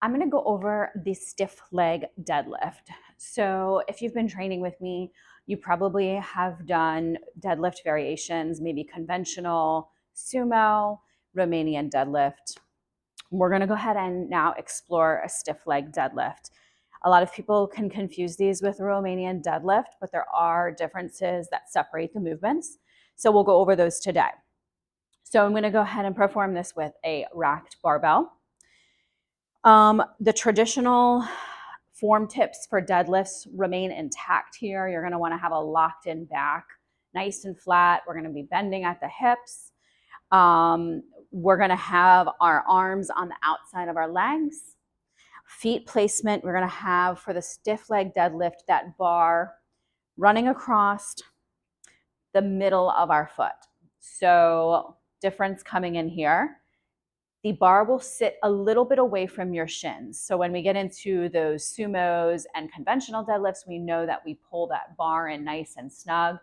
I'm going to go over the stiff leg deadlift. So if you've been training with me, you probably have done deadlift variations, maybe conventional, sumo, Romanian deadlift. We're going to go ahead and now explore a stiff leg deadlift. A lot of people can confuse these with Romanian deadlift, but there are differences that separate the movements. So we'll go over those today. So I'm going to go ahead and perform this with a racked barbell. The traditional form tips for deadlifts remain intact here. You're going to want to have a locked in back, nice and flat. We're going to be bending at the hips. We're going to have our arms on the outside of our legs. Feet placement, we're going to have for the stiff leg deadlift, that bar running across the middle of our foot. So difference coming in here. The bar will sit a little bit away from your shins. So when we get into those sumos and conventional deadlifts, we know that we pull that bar in nice and snug.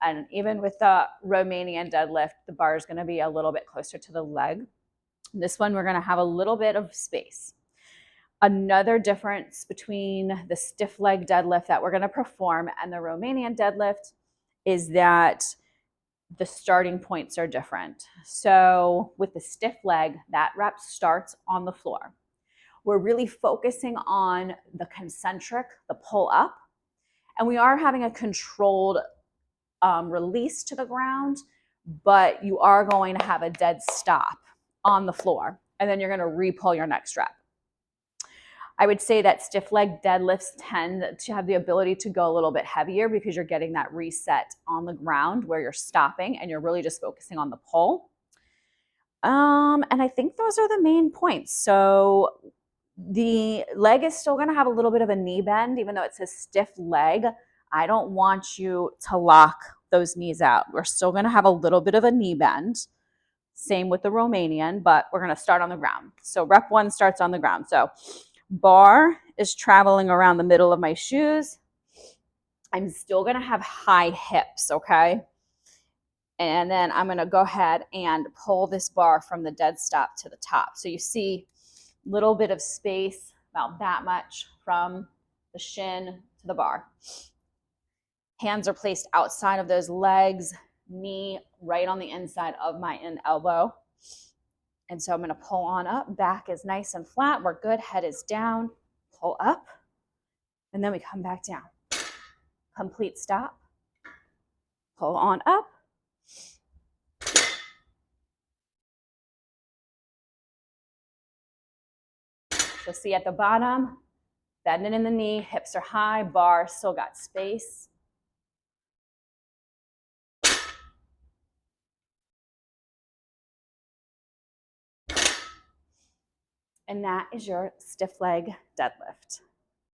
And even with the Romanian deadlift, the bar is going to be a little bit closer to the leg. This one, we're going to have a little bit of space. Another difference between the stiff leg deadlift that we're going to perform and the Romanian deadlift is that the starting points are different. So with the stiff leg, that rep starts on the floor. We're really focusing on the concentric, the pull up, and we are having a controlled release to the ground, but you are going to have a dead stop on the floor, and then you're going to re-pull your next rep. I would say that stiff leg deadlifts tend to have the ability to go a little bit heavier because you're getting that reset on the ground where you're stopping and you're really just focusing on the pull. And I think those are the main points. So the leg is still going to have a little bit of a knee bend, even though it says stiff leg. I don't want you to lock those knees out. We're still going to have a little bit of a knee bend. Same with the Romanian, but we're going to start on the ground. So rep 1 starts on the ground. So bar is traveling around the middle of my shoes. I'm still going to have high hips, okay? And then I'm going to go ahead and pull this bar from the dead stop to the top. So you see a little bit of space, about that much from the shin to the bar. Hands are placed outside of those legs, knee right on the inside of my elbow. And so I'm going to pull on up. Back is nice and flat. We're good. Head is down. Pull up. And then we come back down. Complete stop. Pull on up. So see at the bottom, bending in the knee, hips are high, bar still got space. And that is your stiff leg deadlift.